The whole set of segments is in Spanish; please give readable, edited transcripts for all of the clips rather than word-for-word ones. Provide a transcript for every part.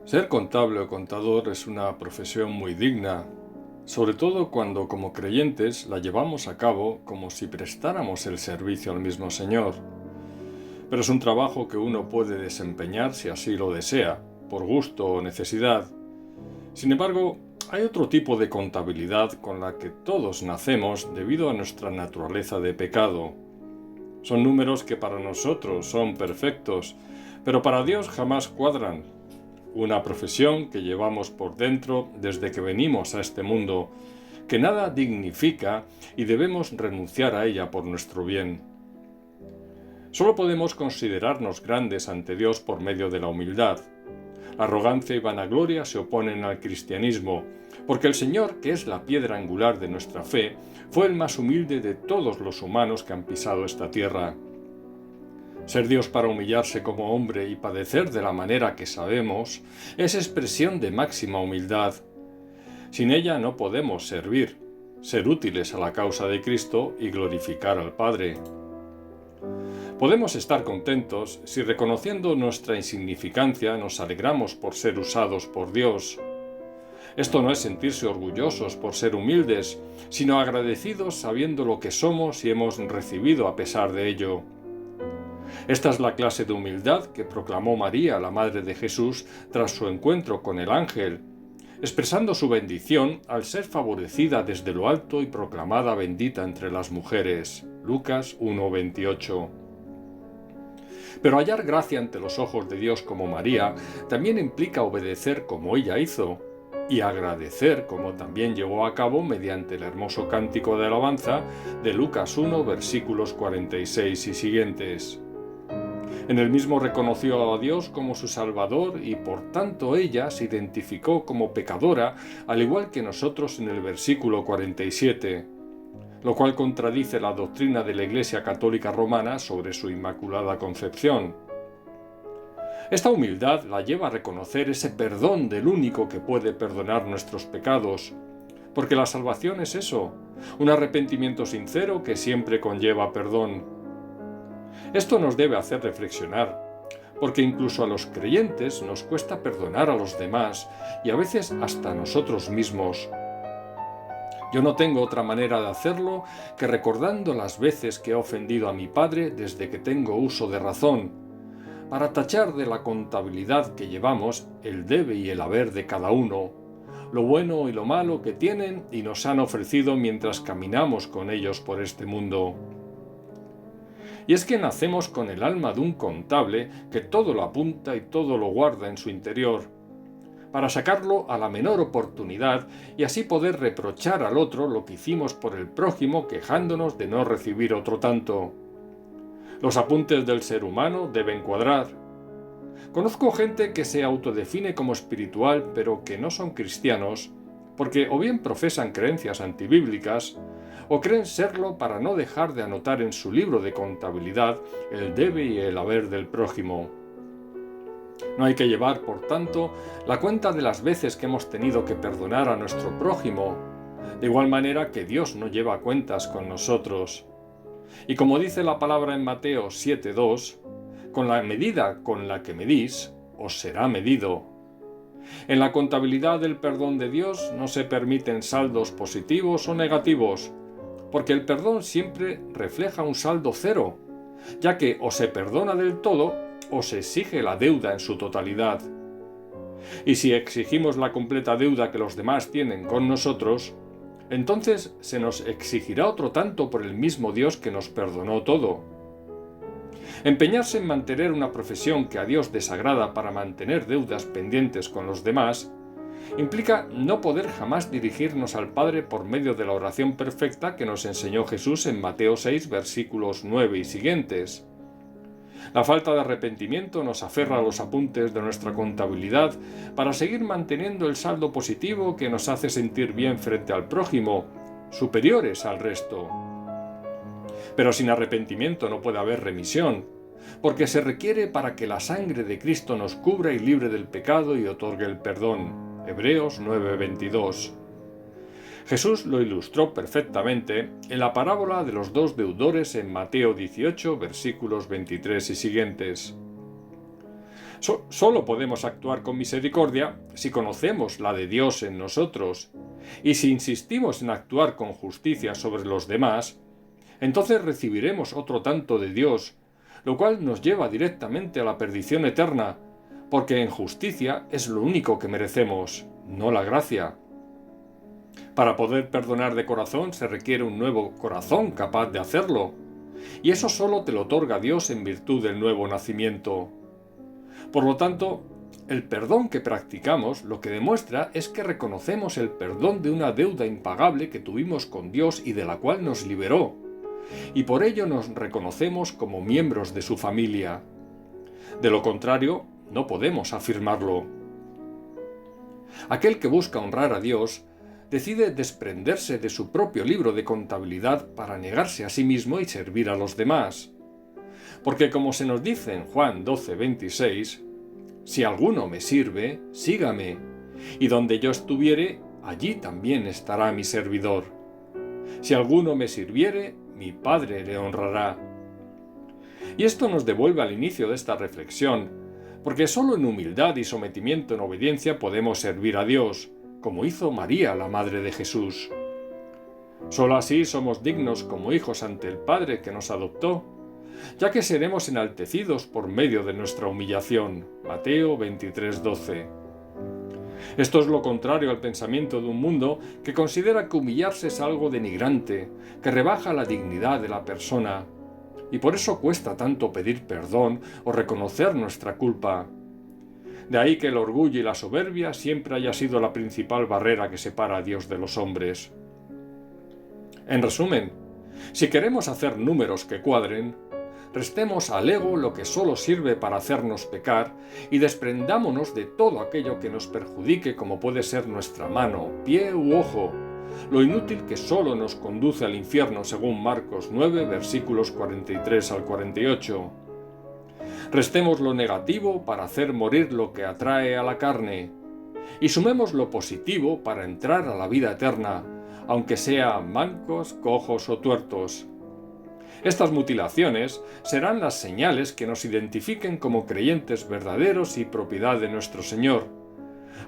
Ser contable o contador es una profesión muy digna, sobre todo cuando como creyentes la llevamos a cabo como si prestáramos el servicio al mismo Señor. Pero es un trabajo que uno puede desempeñar si así lo desea, por gusto o necesidad. Sin embargo, hay otro tipo de contabilidad con la que todos nacemos debido a nuestra naturaleza de pecado. Son números que para nosotros son perfectos, pero para Dios jamás cuadran. Una profesión que llevamos por dentro desde que venimos a este mundo, que nada dignifica y debemos renunciar a ella por nuestro bien. Solo podemos considerarnos grandes ante Dios por medio de la humildad. La arrogancia y vanagloria se oponen al cristianismo, porque el Señor, que es la piedra angular de nuestra fe, fue el más humilde de todos los humanos que han pisado esta tierra. Ser Dios para humillarse como hombre y padecer de la manera que sabemos es expresión de máxima humildad. Sin ella no podemos servir, ser útiles a la causa de Cristo y glorificar al Padre. Podemos estar contentos si reconociendo nuestra insignificancia nos alegramos por ser usados por Dios. Esto no es sentirse orgullosos por ser humildes, sino agradecidos sabiendo lo que somos y hemos recibido a pesar de ello. Esta es la clase de humildad que proclamó María, la Madre de Jesús, tras su encuentro con el ángel, expresando su bendición al ser favorecida desde lo alto y proclamada bendita entre las mujeres. Lucas 1:28. Pero hallar gracia ante los ojos de Dios como María también implica obedecer como ella hizo, y agradecer como también llevó a cabo mediante el hermoso cántico de alabanza de Lucas 1, versículos 46 y siguientes. En el mismo reconoció a Dios como su Salvador y por tanto ella se identificó como pecadora, al igual que nosotros en el versículo 47, lo cual contradice la doctrina de la Iglesia Católica Romana sobre su Inmaculada Concepción. Esta humildad la lleva a reconocer ese perdón del único que puede perdonar nuestros pecados, porque la salvación es eso, un arrepentimiento sincero que siempre conlleva perdón. Esto nos debe hacer reflexionar, porque incluso a los creyentes nos cuesta perdonar a los demás y a veces hasta a nosotros mismos. Yo no tengo otra manera de hacerlo que recordando las veces que he ofendido a mi padre desde que tengo uso de razón, para tachar de la contabilidad que llevamos el debe y el haber de cada uno, lo bueno y lo malo que tienen y nos han ofrecido mientras caminamos con ellos por este mundo. Y es que nacemos con el alma de un contable que todo lo apunta y todo lo guarda en su interior, para sacarlo a la menor oportunidad y así poder reprochar al otro lo que hicimos por el prójimo quejándonos de no recibir otro tanto. Los apuntes del ser humano deben cuadrar. Conozco gente que se autodefine como espiritual pero que no son cristianos, porque o bien profesan creencias antibíblicas, o creen serlo para no dejar de anotar en su libro de contabilidad el debe y el haber del prójimo. No hay que llevar, por tanto, la cuenta de las veces que hemos tenido que perdonar a nuestro prójimo, de igual manera que Dios no lleva cuentas con nosotros. Y como dice la palabra en Mateo 7:2, con la medida con la que medís, os será medido. En la contabilidad del perdón de Dios no se permiten saldos positivos o negativos, porque el perdón siempre refleja un saldo cero, ya que o se perdona del todo o se exige la deuda en su totalidad. Y si exigimos la completa deuda que los demás tienen con nosotros, entonces se nos exigirá otro tanto por el mismo Dios que nos perdonó todo. Empeñarse en mantener una profesión que a Dios desagrada para mantener deudas pendientes con los demás implica no poder jamás dirigirnos al Padre por medio de la oración perfecta que nos enseñó Jesús en Mateo 6, versículos 9 y siguientes. La falta de arrepentimiento nos aferra a los apuntes de nuestra contabilidad para seguir manteniendo el saldo positivo que nos hace sentir bien frente al prójimo, superiores al resto. Pero sin arrepentimiento no puede haber remisión, porque se requiere para que la sangre de Cristo nos cubra y libre del pecado y otorgue el perdón. Hebreos 9:22. Jesús lo ilustró perfectamente en la parábola de los dos deudores en Mateo 18, versículos 23 y siguientes. Solo podemos actuar con misericordia si conocemos la de Dios en nosotros, y si insistimos en actuar con justicia sobre los demás, entonces recibiremos otro tanto de Dios, lo cual nos lleva directamente a la perdición eterna, porque en justicia es lo único que merecemos, no la gracia. Para poder perdonar de corazón se requiere un nuevo corazón capaz de hacerlo, y eso solo te lo otorga Dios en virtud del nuevo nacimiento. Por lo tanto, el perdón que practicamos lo que demuestra es que reconocemos el perdón de una deuda impagable que tuvimos con Dios y de la cual nos liberó, y por ello nos reconocemos como miembros de su familia. De lo contrario, no podemos afirmarlo. Aquel que busca honrar a Dios decide desprenderse de su propio libro de contabilidad para negarse a sí mismo y servir a los demás. Porque como se nos dice en Juan 12:26, si alguno me sirve, sígame, y donde yo estuviere, allí también estará mi servidor. Si alguno me sirviere, mi Padre le honrará. Y esto nos devuelve al inicio de esta reflexión, porque solo en humildad y sometimiento en obediencia podemos servir a Dios, como hizo María, la Madre de Jesús. Solo así somos dignos como hijos ante el Padre que nos adoptó, ya que seremos enaltecidos por medio de nuestra humillación. Mateo 23:12. Esto es lo contrario al pensamiento de un mundo que considera que humillarse es algo denigrante, que rebaja la dignidad de la persona, y por eso cuesta tanto pedir perdón o reconocer nuestra culpa. De ahí que el orgullo y la soberbia siempre haya sido la principal barrera que separa a Dios de los hombres. En resumen, si queremos hacer números que cuadren, restemos al ego lo que solo sirve para hacernos pecar y desprendámonos de todo aquello que nos perjudique, como puede ser nuestra mano, pie u ojo, lo inútil que solo nos conduce al infierno según Marcos 9, versículos 43 al 48. Restemos lo negativo para hacer morir lo que atrae a la carne y sumemos lo positivo para entrar a la vida eterna, aunque sea mancos, cojos o tuertos. Estas mutilaciones serán las señales que nos identifiquen como creyentes verdaderos y propiedad de nuestro Señor,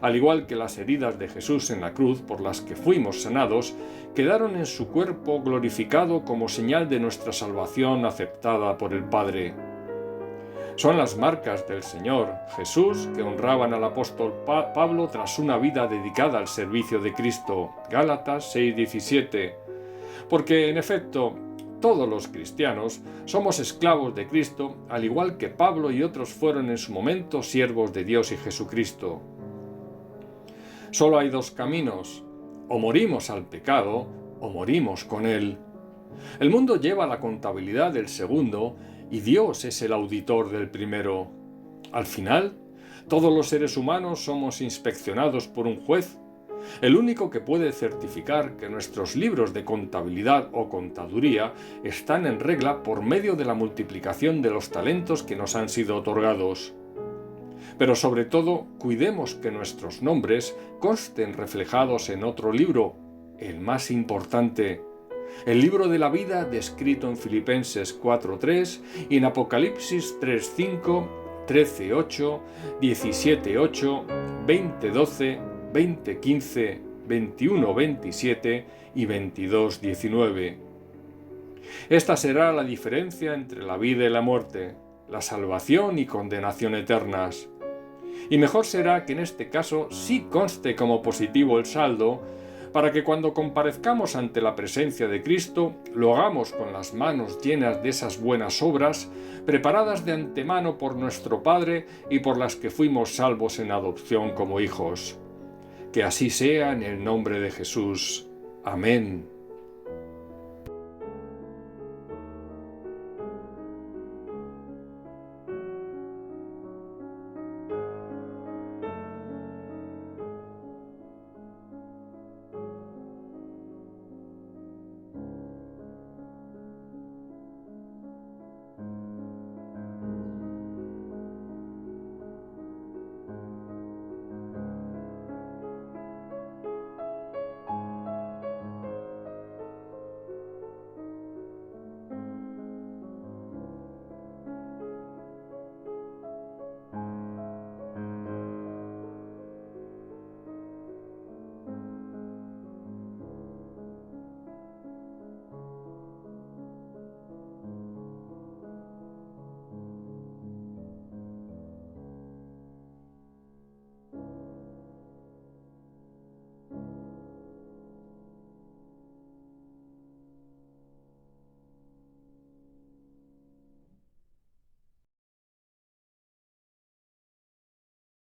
al igual que las heridas de Jesús en la cruz por las que fuimos sanados, quedaron en su cuerpo glorificado como señal de nuestra salvación aceptada por el Padre. Son las marcas del Señor Jesús que honraban al apóstol Pablo tras una vida dedicada al servicio de Cristo. Gálatas 6:17. Porque, en efecto, todos los cristianos somos esclavos de Cristo, al igual que Pablo y otros fueron en su momento siervos de Dios y Jesucristo. Solo hay dos caminos: o morimos al pecado o morimos con él. El mundo lleva la contabilidad del segundo y Dios es el auditor del primero. Al final, todos los seres humanos somos inspeccionados por un juez, el único que puede certificar que nuestros libros de contabilidad o contaduría están en regla por medio de la multiplicación de los talentos que nos han sido otorgados. Pero sobre todo, cuidemos que nuestros nombres consten reflejados en otro libro, el más importante, el libro de la vida descrito en Filipenses 4:3 y en Apocalipsis 3:5, 13:8, 17:8, 20:12, 20:15, 21:27 y 22:19. Esta será la diferencia entre la vida y la muerte, la salvación y condenación eternas. Y mejor será que en este caso sí conste como positivo el saldo, para que cuando comparezcamos ante la presencia de Cristo, lo hagamos con las manos llenas de esas buenas obras, preparadas de antemano por nuestro Padre y por las que fuimos salvos en adopción como hijos. Que así sea en el nombre de Jesús. Amén.